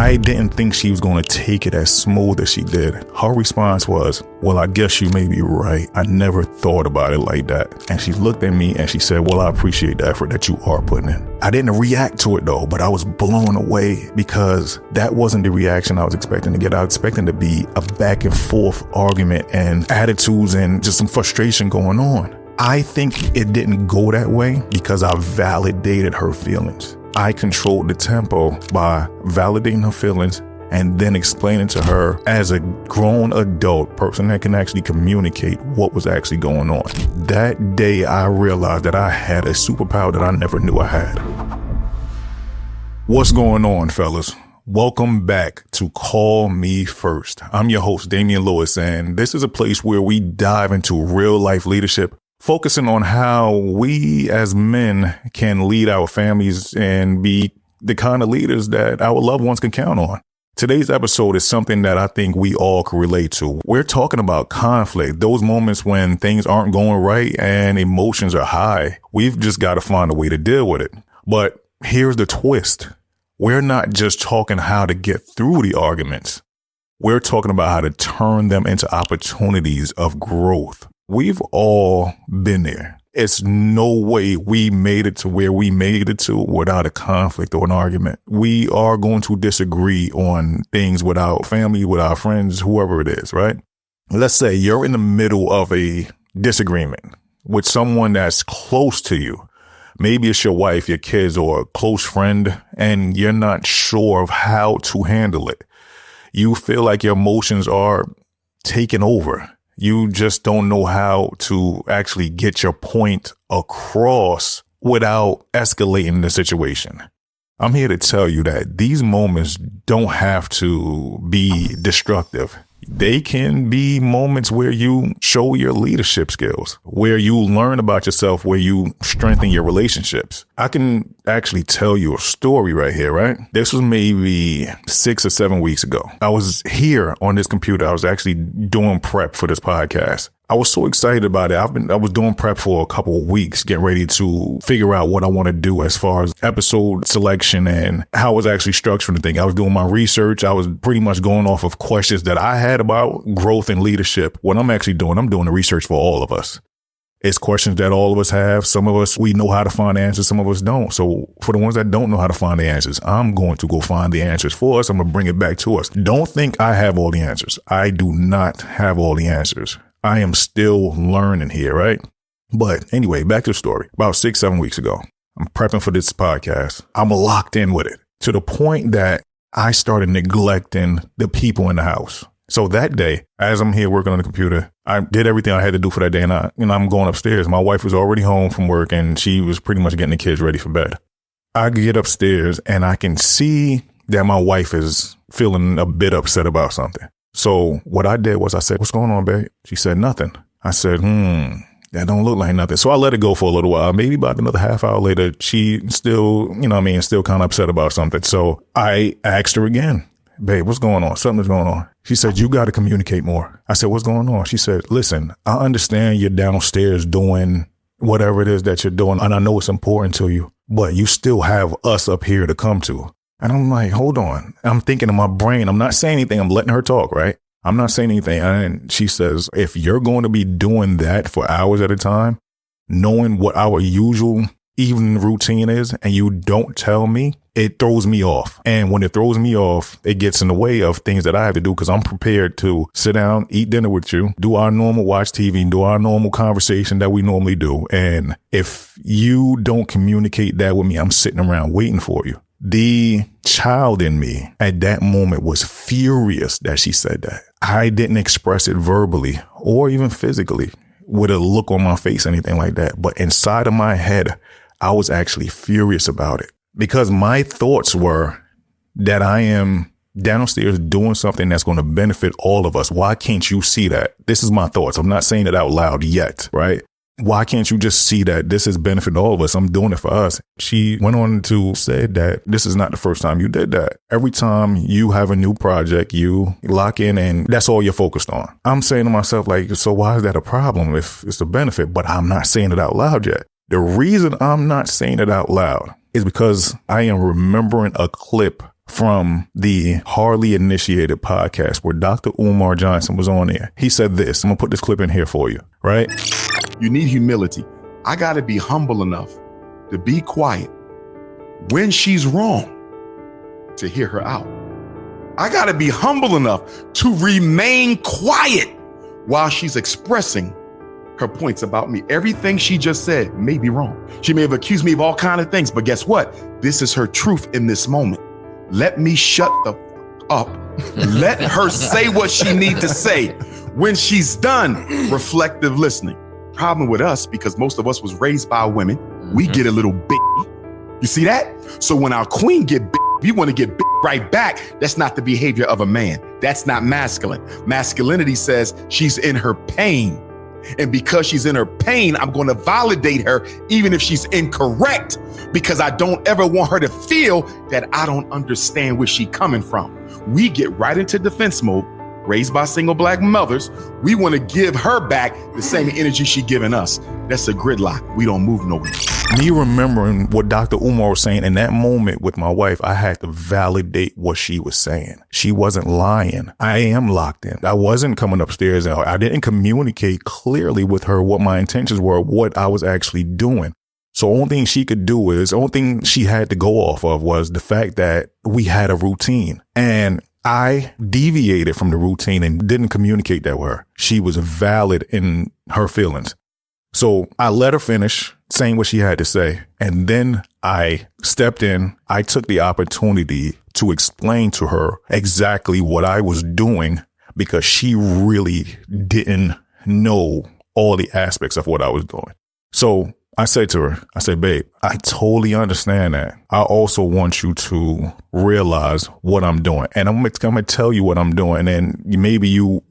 I didn't think she was going to take it as smooth as she did. Her response was, well, I guess you may be right. I never thought about it like that. And she looked at me and she said, well, I appreciate the effort that you are putting in. I didn't react to it though, but I was blown away because that wasn't the reaction I was expecting to get. I was expecting to be a back and forth argument and attitudes and just some frustration going on. I think it didn't go that way because I validated her feelings. I controlled the tempo by validating her feelings and then explaining to her as a grown adult person that can actually communicate what was actually going on. That day, I realized that I had a superpower that I never knew I had. What's going on, fellas? Welcome back to Call Me First. I'm your host, Damian Lewis, and this is a place where we dive into real life leadership, focusing on how we as men can lead our families and be the kind of leaders that our loved ones can count on. Today's episode is something that I think we all can relate to. We're talking about conflict, those moments when things aren't going right and emotions are high. We've just got to find a way to deal with it. But here's the twist. We're not just talking how to get through the arguments. We're talking about how to turn them into opportunities of growth. We've all been there. It's no way we made it to where we made it to without a conflict or an argument. We are going to disagree on things with our family, with our friends, whoever it is, right? Let's say you're in the middle of a disagreement with someone that's close to you. Maybe it's your wife, your kids, or a close friend, and you're not sure of how to handle it. You feel like your emotions are taking over. You just don't know how to actually get your point across without escalating the situation. I'm here to tell you that these moments don't have to be destructive. They can be moments where you show your leadership skills, where you learn about yourself, where you strengthen your relationships. I can actually tell you a story right here, right? This was maybe 6 or 7 weeks ago. I was here on this computer. I was actually doing prep for this podcast. I was so excited about it. I was doing prep for a couple of weeks, getting ready to figure out what I want to do as far as episode selection and how I was actually structuring the thing. I was doing my research. I was pretty much going off of questions that I had about growth and leadership. What I'm actually doing, I'm doing the research for all of us. It's questions that all of us have. Some of us, we know how to find answers. Some of us don't. So for the ones that don't know how to find the answers, I'm going to go find the answers for us. I'm going to bring it back to us. Don't think I have all the answers. I do not have all the answers. I am still learning here, right? But anyway, back to the story. About 6, 7 weeks ago, I'm prepping for this podcast. I'm locked in with it to the point that I started neglecting the people in the house. So that day, as I'm here working on the computer, I did everything I had to do for that day. And I'm going upstairs. My wife was already home from work and she was pretty much getting the kids ready for bed. I get upstairs and I can see that my wife is feeling a bit upset about something. So what I did was I said, what's going on, babe? She said, nothing. I said, that don't look like nothing. So I let it go for a little while. Maybe about another half hour later, she still, still kind of upset about something. So I asked her again, babe, what's going on? Something's going on. She said, you got to communicate more. I said, what's going on? She said, listen, I understand you're downstairs doing whatever it is that you're doing. And I know it's important to you, but you still have us up here to come to. And I'm like, hold on. I'm thinking in my brain. I'm not saying anything. I'm letting her talk, right? I'm not saying anything. And she says, if you're going to be doing that for hours at a time, knowing what our usual evening routine is, and you don't tell me, it throws me off. And when it throws me off, it gets in the way of things that I have to do because I'm prepared to sit down, eat dinner with you, do our normal watch TV, do our normal conversation that we normally do. And if you don't communicate that with me, I'm sitting around waiting for you. The child in me at that moment was furious that she said that. I didn't express it verbally or even physically with a look on my face, anything like that. But inside of my head, I was actually furious about it because my thoughts were that I am downstairs doing something that's going to benefit all of us. Why can't you see that? This is my thoughts. I'm not saying it out loud yet, right? Why can't you just see that this is benefiting all of us? I'm doing it for us. She went on to say that this is not the first time you did that. Every time you have a new project, you lock in and that's all you're focused on. I'm saying to myself, like, so why is that a problem if it's a benefit? But I'm not saying it out loud yet. The reason I'm not saying it out loud is because I am remembering a clip from the Hardly Initiated podcast where Dr. Umar Johnson was on there. He said this. I'm going to put this clip in here for you, right? You need humility. I got to be humble enough to be quiet when she's wrong to hear her out. I got to be humble enough to remain quiet while she's expressing her points about me. Everything she just said may be wrong. She may have accused me of all kinds of things, but guess what? This is her truth in this moment. Let me shut the up. Let her say what she needs to say. When she's done, reflective listening. Problem with us, because most of us was raised by women, we get a little bit. You see that? So when our queen get big, we want to get big right back. That's not the behavior of a man. That's not masculine. Masculinity says she's in her pain. And because she's in her pain, I'm going to validate her even if she's incorrect, because I don't ever want her to feel that I don't understand where she's coming from. We get right into defense mode, raised by single black mothers. We want to give her back the same energy she's giving us. That's a gridlock. We don't move nowhere. Me remembering what Dr. Umar was saying in that moment with my wife, I had to validate what she was saying. She wasn't lying. I am locked in. I wasn't coming upstairs. I didn't communicate clearly with her what my intentions were, what I was actually doing. So the only thing she could do is, the only thing she had to go off of was the fact that we had a routine. And I deviated from the routine and didn't communicate that with her. She was valid in her feelings. So I let her finish saying what she had to say. And then I stepped in. I took the opportunity to explain to her exactly what I was doing, because she really didn't know all the aspects of what I was doing. So I said to her, I said, babe, I totally understand that. I also want you to realize what I'm doing. And I'm going to tell you what I'm doing. And maybe you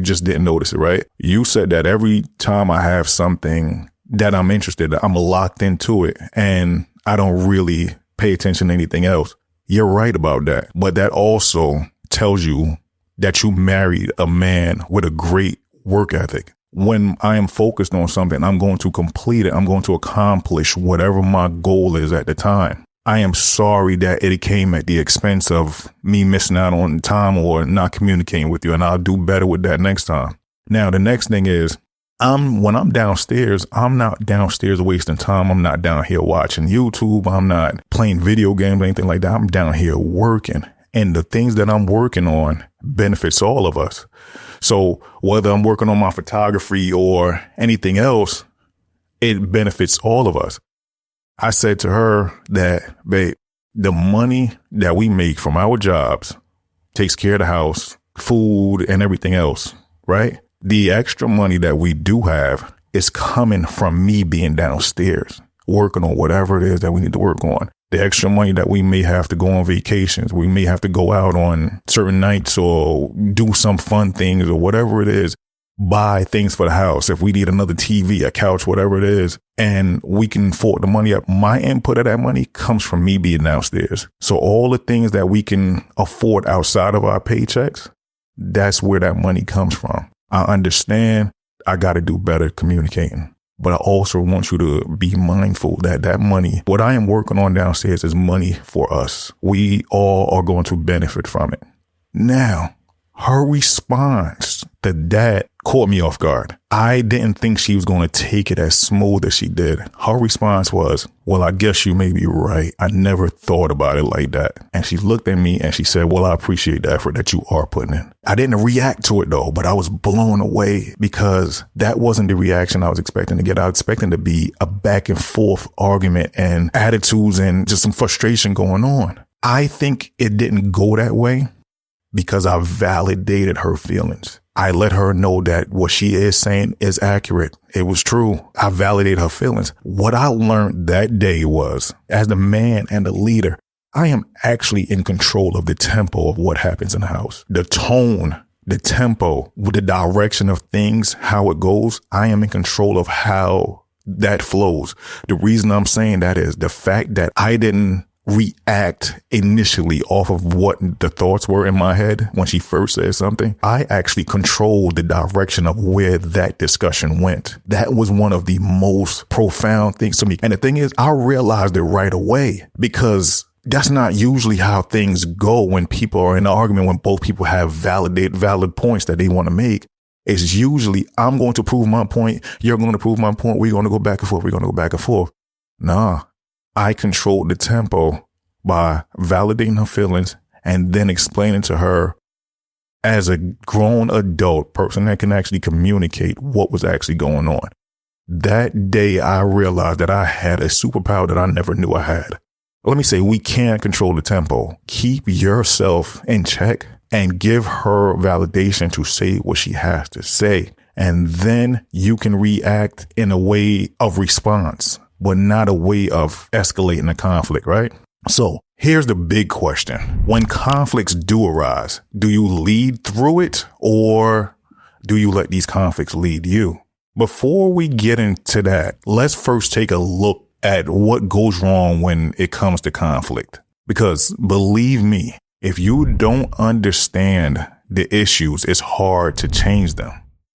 just didn't notice it, right? You said that every time I have something that I'm interested in, I'm locked into it and I don't really pay attention to anything else. You're right about that. But that also tells you that you married a man with a great work ethic. When I am focused on something, I'm going to complete it. I'm going to accomplish whatever my goal is at the time. I am sorry that it came at the expense of me missing out on time or not communicating with you, and I'll do better with that next time. Now, the next thing is, when I'm downstairs, I'm not downstairs wasting time. I'm not down here watching YouTube. I'm not playing video games or anything like that. I'm down here working. And the things that I'm working on benefits all of us. So whether I'm working on my photography or anything else, it benefits all of us. I said to her that, babe, the money that we make from our jobs takes care of the house, food, and everything else, right? The extra money that we do have is coming from me being downstairs, working on whatever it is that we need to work on. The extra money that we may have to go on vacations, we may have to go out on certain nights or do some fun things or whatever it is, buy things for the house. If we need another TV, a couch, whatever it is, and we can afford the money up, my input of that money comes from me being downstairs. So all the things that we can afford outside of our paychecks, that's where that money comes from. I understand I got to do better communicating. But I also want you to be mindful that that money, what I am working on downstairs, is money for us. We all are going to benefit from it. Now, her response to that caught me off guard. I didn't think she was going to take it as smooth as she did. Her response was, well, I guess you may be right. I never thought about it like that. And she looked at me and she said, well, I appreciate the effort that you are putting in. I didn't react to it though, but I was blown away because that wasn't the reaction I was expecting to get. I was expecting to be a back and forth argument and attitudes and just some frustration going on. I think it didn't go that way because I validated her feelings. I let her know that what she is saying is accurate. It was true. I validated her feelings. What I learned that day was, as the man and the leader, I am actually in control of the tempo of what happens in the house. The tone, the tempo, the direction of things, how it goes. I am in control of how that flows. The reason I'm saying that is the fact that I didn't react initially off of what the thoughts were in my head when she first said something. I actually controlled the direction of where that discussion went. That was one of the most profound things to me. And the thing is, I realized it right away because that's not usually how things go when people are in an argument, when both people have valid points that they want to make. It's usually, I'm going to prove my point. You're going to prove my point. We're going to go back and forth. We're going to go back and forth. Nah, I controlled the tempo by validating her feelings and then explaining to her as a grown adult person that can actually communicate what was actually going on. That day, I realized that I had a superpower that I never knew I had. Let me say, we can't control the tempo. Keep yourself in check and give her validation to say what she has to say. And then you can react in a way of response, but not a way of escalating the conflict, right? So here's the big question. When conflicts do arise, do you lead through it or do you let these conflicts lead you? Before we get into that, let's first take a look at what goes wrong when it comes to conflict. Because believe me, if you don't understand the issues, it's hard to change them.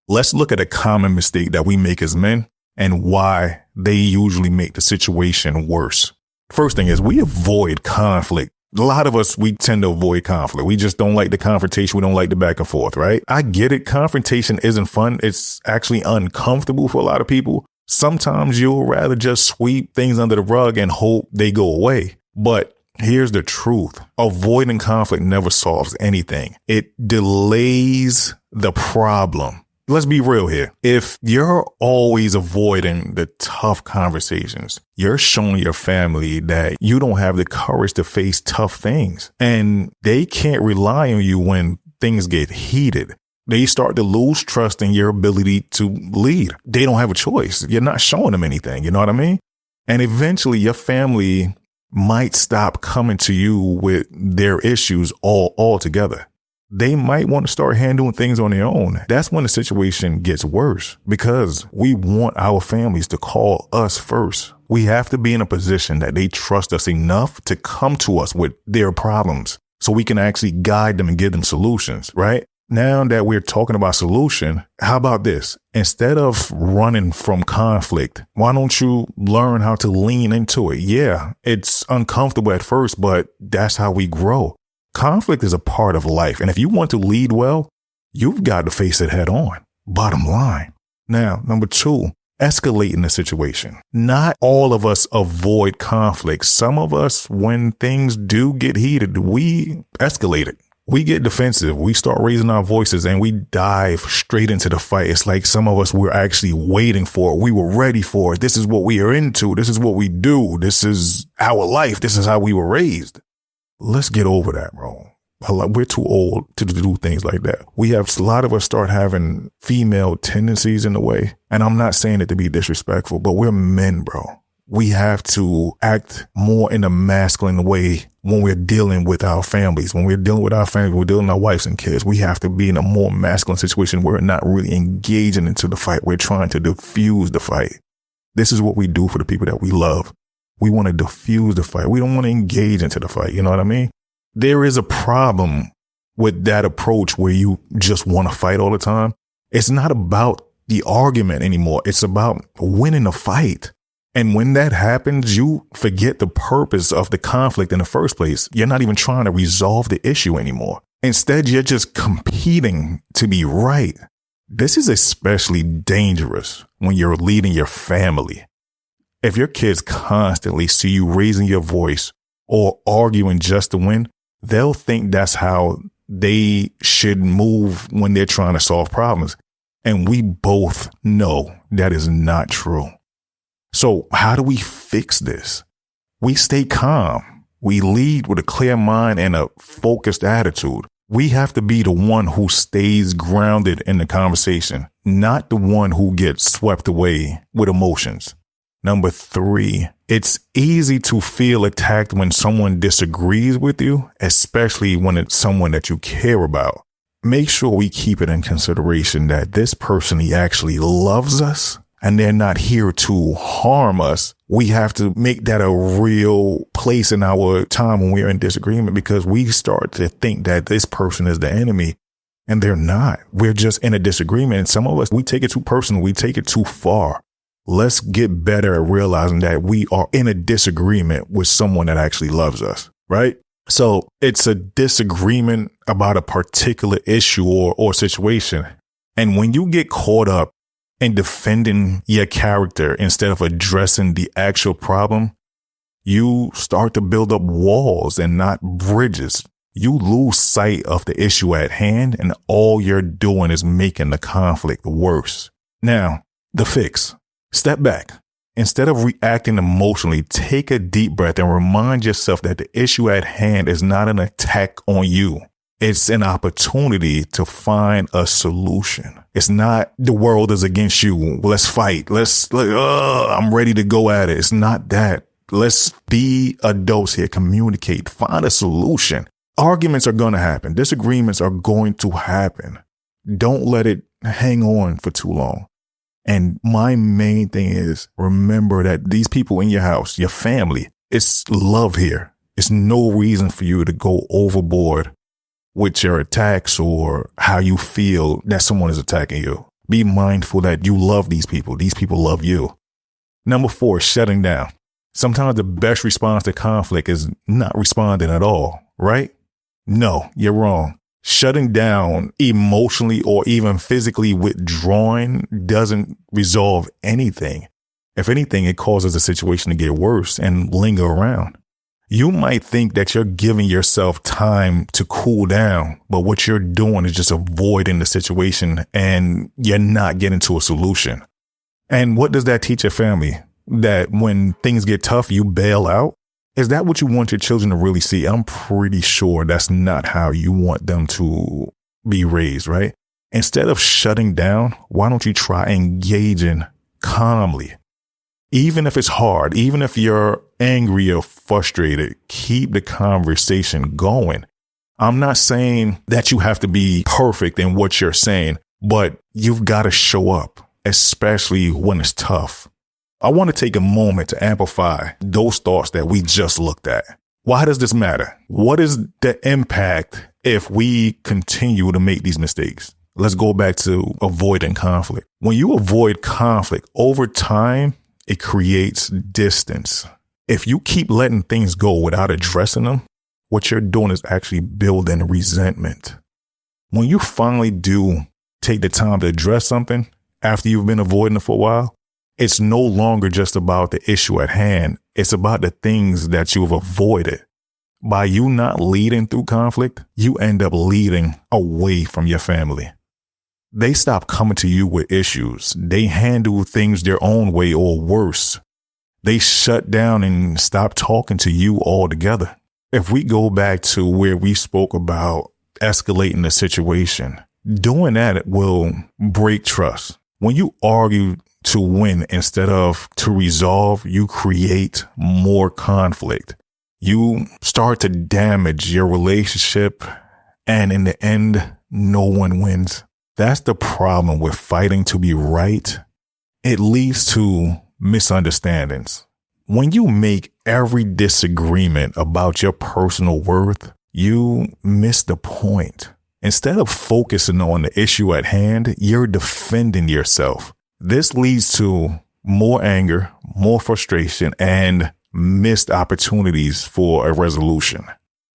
Let's look at a common mistake that we make as men and why they usually make the situation worse. First thing is we avoid conflict. A lot of us, we tend to avoid conflict. We just don't like the confrontation. We don't like the back and forth, right? I get it. Confrontation isn't fun. It's actually uncomfortable for a lot of people. Sometimes you'll rather just sweep things under the rug and hope they go away. But here's the truth. Avoiding conflict never solves anything. It delays the problem. Let's be real here. If you're always avoiding the tough conversations, you're showing your family that you don't have the courage to face tough things. And they can't rely on you when things get heated. They start to lose trust in your ability to lead. They don't have a choice. You're not showing them anything. You know what I mean? And eventually your family might stop coming to you with their issues altogether. They might want to start handling things on their own. That's when the situation gets worse because we want our families to call us first. We have to be in a position that they trust us enough to come to us with their problems so we can actually guide them and give them solutions, right? Now that we're talking about solution, how about this? Instead of running from conflict, why don't you learn how to lean into it? Yeah, it's uncomfortable at first, but that's how we grow. Conflict is a part of life. And if you want to lead well, you've got to face it head on. Bottom line. Now, number 2, escalating the situation. Not all of us avoid conflict. Some of us, when things do get heated, we escalate it. We get defensive. We start raising our voices and we dive straight into the fight. It's like some of us were actually waiting for it. We were ready for it. This is what we are into. This is what we do. This is our life. This is how we were raised. Let's get over that, bro. We're too old to do things like that. A lot of us start having female tendencies in the way. And I'm not saying it to be disrespectful, but we're men, bro. We have to act more in a masculine way when we're dealing with our families. When we're dealing with our families, we're dealing with our wives and kids. We have to be in a more masculine situation where we're not really engaging into the fight. We're trying to diffuse the fight. This is what we do for the people that we love. We want to diffuse the fight. We don't want to engage into the fight. You know what I mean? There is a problem with that approach where you just want to fight all the time. It's not about the argument anymore. It's about winning the fight. And when that happens, you forget the purpose of the conflict in the first place. You're not even trying to resolve the issue anymore. Instead, you're just competing to be right. This is especially dangerous when you're leading your family. If your kids constantly see you raising your voice or arguing just to win, they'll think that's how they should move when they're trying to solve problems. And we both know that is not true. So how do we fix this? We stay calm. We lead with a clear mind and a focused attitude. We have to be the one who stays grounded in the conversation, not the one who gets swept away with emotions. Number 3, it's easy to feel attacked when someone disagrees with you, especially when it's someone that you care about. Make sure we keep it in consideration that this person, he actually loves us and they're not here to harm us. We have to make that a real place in our time when we're in disagreement because we start to think that this person is the enemy and they're not. We're just in a disagreement. And some of us, we take it too personal. We take it too far. Let's get better at realizing that we are in a disagreement with someone that actually loves us, right? So it's a disagreement about a particular issue or situation. And when you get caught up in defending your character instead of addressing the actual problem, you start to build up walls and not bridges. You lose sight of the issue at hand, and all you're doing is making the conflict worse. Now, the fix. Step back. Instead of reacting emotionally, take a deep breath and remind yourself that the issue at hand is not an attack on you. It's an opportunity to find a solution. It's not the world is against you. Let's fight. I'm ready to go at it. It's not that. Let's be adults here. Communicate. Find a solution. Arguments are going to happen. Disagreements are going to happen. Don't let it hang on for too long. And my main thing is remember that these people in your house, your family, it's love here. It's no reason for you to go overboard with your attacks or how you feel that someone is attacking you. Be mindful that you love these people. These people love you. Number 4, shutting down. Sometimes the best response to conflict is not responding at all, right? No, you're wrong. Shutting down emotionally or even physically withdrawing doesn't resolve anything. If anything, it causes the situation to get worse and linger around. You might think that you're giving yourself time to cool down, but what you're doing is just avoiding the situation and you're not getting to a solution. And what does that teach your family? That when things get tough, you bail out? Is that what you want your children to really see? I'm pretty sure that's not how you want them to be raised, right? Instead of shutting down, why don't you try engaging calmly? Even if it's hard, even if you're angry or frustrated, keep the conversation going. I'm not saying that you have to be perfect in what you're saying, but you've got to show up, especially when it's tough. I want to take a moment to amplify those thoughts that we just looked at. Why does this matter? What is the impact if we continue to make these mistakes? Let's go back to avoiding conflict. When you avoid conflict over time, it creates distance. If you keep letting things go without addressing them, what you're doing is actually building resentment. When you finally do take the time to address something after you've been avoiding it for a while, it's no longer just about the issue at hand. It's about the things that you've avoided. By you not leading through conflict, you end up leading away from your family. They stop coming to you with issues. They handle things their own way or worse. They shut down and stop talking to you altogether. If we go back to where we spoke about escalating the situation, doing that will break trust. When you argue to win instead of to resolve, you create more conflict. You start to damage your relationship, and in the end, no one wins. That's the problem with fighting to be right. It leads to misunderstandings. When you make every disagreement about your personal worth, you miss the point. Instead of focusing on the issue at hand, you're defending yourself. This leads to more anger, more frustration, and missed opportunities for a resolution.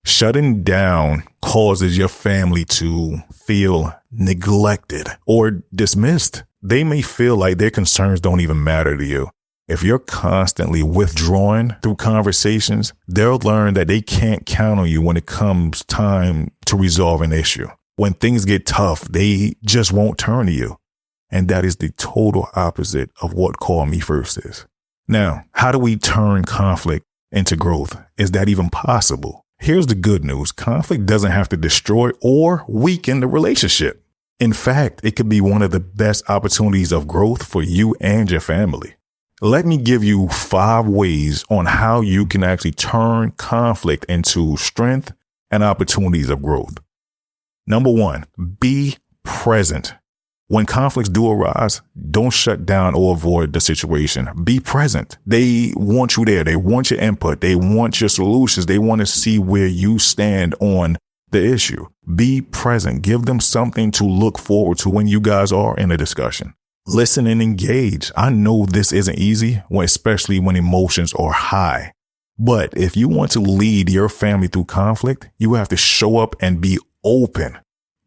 Shutting down causes your family to feel neglected or dismissed. They may feel like their concerns don't even matter to you. If you're constantly withdrawing through conversations, they'll learn that they can't count on you when it comes time to resolve an issue. When things get tough, they just won't turn to you. And that is the total opposite of what Call Me First is. Now, how do we turn conflict into growth? Is that even possible? Here's the good news. Conflict doesn't have to destroy or weaken the relationship. In fact, it could be one of the best opportunities of growth for you and your family. Let me give you 5 ways on how you can actually turn conflict into strength and opportunities of growth. Number 1, be present. When conflicts do arise, don't shut down or avoid the situation. Be present. They want you there. They want your input. They want your solutions. They want to see where you stand on the issue. Be present. Give them something to look forward to when you guys are in a discussion. Listen and engage. I know this isn't easy, especially when emotions are high. But if you want to lead your family through conflict, you have to show up and be open.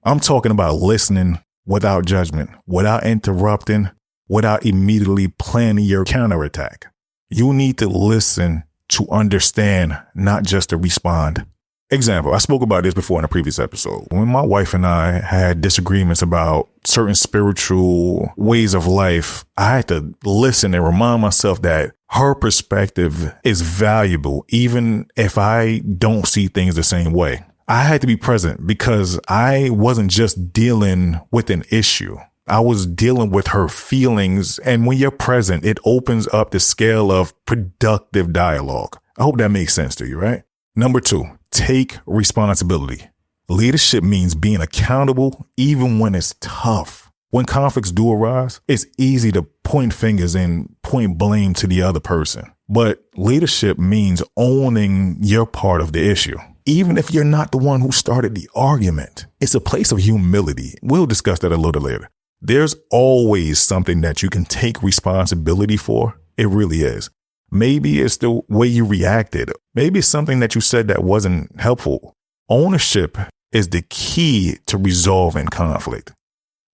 I'm talking about listening without judgment, without interrupting, without immediately planning your counterattack. You need to listen to understand, not just to respond. Example, I spoke about this before in a previous episode. When my wife and I had disagreements about certain spiritual ways of life, I had to listen and remind myself that her perspective is valuable, even if I don't see things the same way. I had to be present because I wasn't just dealing with an issue. I was dealing with her feelings. And when you're present, it opens up the scale of productive dialogue. I hope that makes sense to you, right? Number 2, take responsibility. Leadership means being accountable even when it's tough. When conflicts do arise, it's easy to point fingers and point blame to the other person. But leadership means owning your part of the issue. Even if you're not the one who started the argument, it's a place of humility. We'll discuss that a little later. There's always something that you can take responsibility for. It really is. Maybe it's the way you reacted. Maybe it's something that you said that wasn't helpful. Ownership is the key to resolving conflict.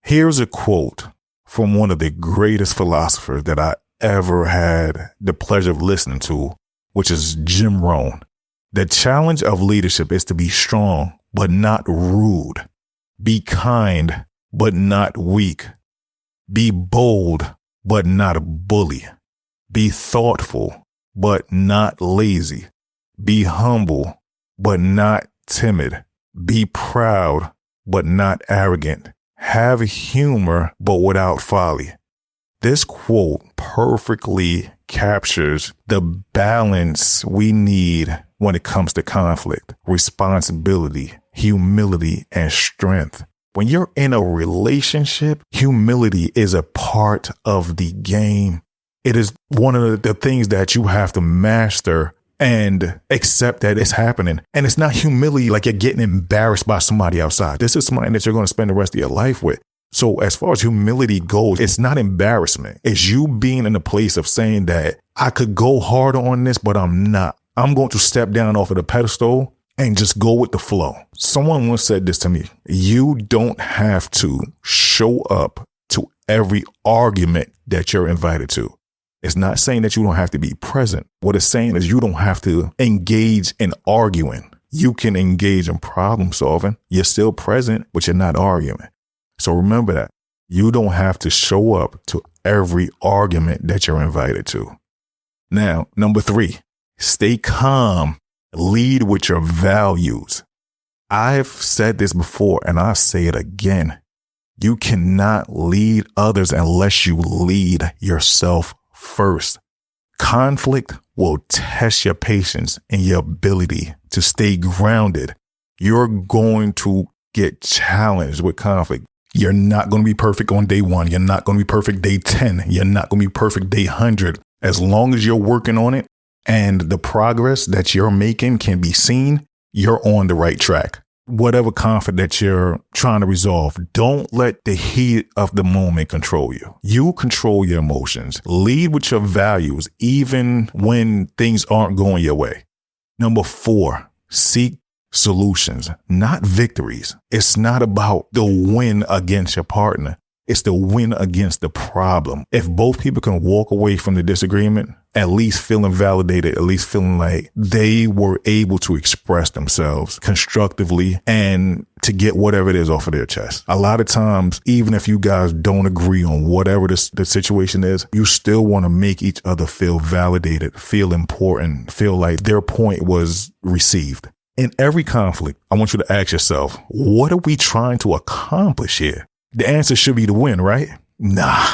Here's a quote from one of the greatest philosophers that I ever had the pleasure of listening to, which is Jim Rohn. The challenge of leadership is to be strong, but not rude. Be kind, but not weak. Be bold, but not a bully. Be thoughtful, but not lazy. Be humble, but not timid. Be proud, but not arrogant. Have humor, but without folly. This quote perfectly captures the balance we need when it comes to conflict, responsibility, humility, and strength. When you're in a relationship, humility is a part of the game. It is one of the things that you have to master and accept that it's happening. And it's not humility like you're getting embarrassed by somebody outside. This is somebody that you're going to spend the rest of your life with. So as far as humility goes, it's not embarrassment. It's you being in a place of saying that I could go harder on this, but I'm not. I'm going to step down off of the pedestal and just go with the flow. Someone once said this to me. You don't have to show up to every argument that you're invited to. It's not saying that you don't have to be present. What it's saying is you don't have to engage in arguing. You can engage in problem solving. You're still present, but you're not arguing. So remember that. You don't have to show up to every argument that you're invited to. Now, number 3, stay calm. Lead with your values. I've said this before and I'll say it again. You cannot lead others unless you lead yourself first. Conflict will test your patience and your ability to stay grounded. You're going to get challenged with conflict. You're not going to be perfect on day 1. You're not going to be perfect day 10. You're not going to be perfect day 100. As long as you're working on it and the progress that you're making can be seen, you're on the right track. Whatever conflict that you're trying to resolve, don't let the heat of the moment control you. You control your emotions. Lead with your values, even when things aren't going your way. Number 4, seek solutions, not victories. It's not about the win against your partner. It's the win against the problem. If both people can walk away from the disagreement, at least feeling validated, at least feeling like they were able to express themselves constructively and to get whatever it is off of their chest. A lot of times, even if you guys don't agree on whatever the situation is, you still want to make each other feel validated, feel important, feel like their point was received. In every conflict, I want you to ask yourself, what are we trying to accomplish here? The answer should be to win, right? Nah.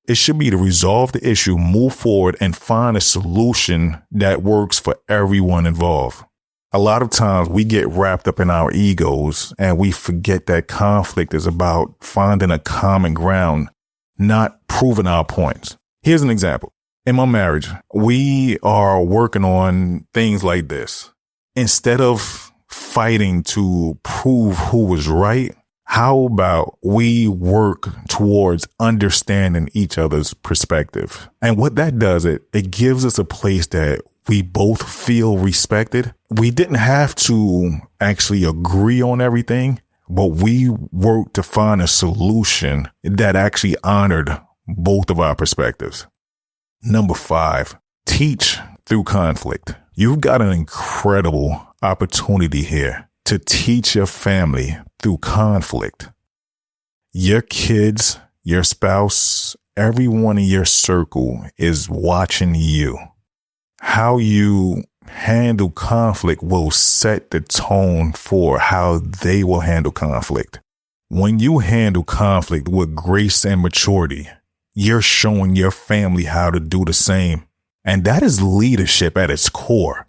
It should be to resolve the issue, move forward, and find a solution that works for everyone involved. A lot of times we get wrapped up in our egos and we forget that conflict is about finding a common ground, not proving our points. Here's an example. In my marriage, we are working on things like this. Instead of fighting to prove who was right, how about we work towards understanding each other's perspective? And what that does, it gives us a place that We both feel respected. We didn't have to actually agree on everything, but we worked to find a solution that actually honored both of our perspectives. Number 5, teach through conflict. You've got an incredible opportunity here to teach your family through conflict. Your kids, your spouse, everyone in your circle is watching you. How you handle conflict will set the tone for how they will handle conflict. When you handle conflict with grace and maturity, you're showing your family how to do the same. And that is leadership at its core.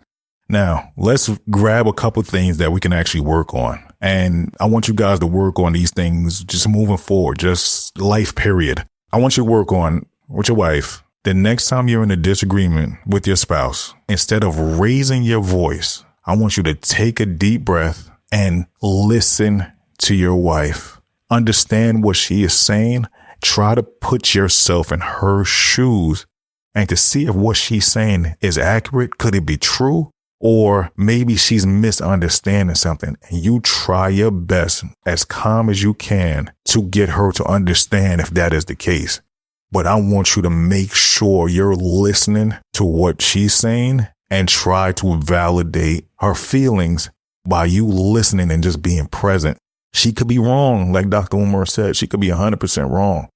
Now, let's grab a couple things that we can actually work on. And I want you guys to work on these things just moving forward, just life period. I want you to work on with your wife. The next time you're in a disagreement with your spouse, instead of raising your voice, I want you to take a deep breath and listen to your wife. Understand what she is saying. Try to put yourself in her shoes and to see if what she's saying is accurate. Could it be true? Or maybe she's misunderstanding something, and you try your best as calm as you can to get her to understand if that is the case. But I want you to make sure you're listening to what she's saying and try to validate her feelings by you listening and just being present. She could be wrong. Like Dr. Umar said, she could be 100% wrong.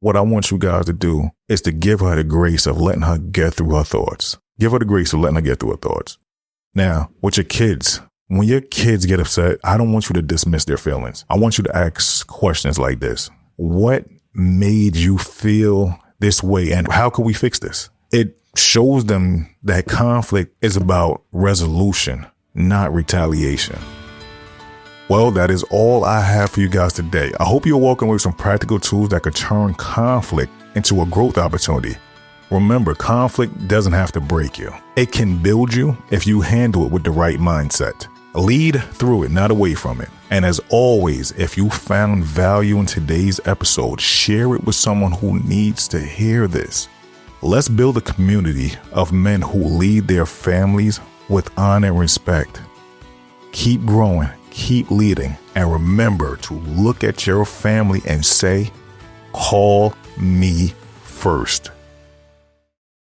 What I want you guys to do is to give her the grace of letting her get through her thoughts. Give her the grace of letting her get through her thoughts. Now, with your kids, when your kids get upset, I don't want you to dismiss their feelings. I want you to ask questions like this. What made you feel this way, and how can we fix this? It shows them that conflict is about resolution, not retaliation. Well, that is all I have for you guys today. I hope you're walking away with some practical tools that could turn conflict into a growth opportunity. Remember, conflict doesn't have to break you. It can build you if you handle it with the right mindset. Lead through it, not away from it. And as always, if you found value in today's episode, share it with someone who needs to hear this. Let's build a community of men who lead their families with honor and respect. Keep growing, keep leading, and remember to look at your family and say, call me first.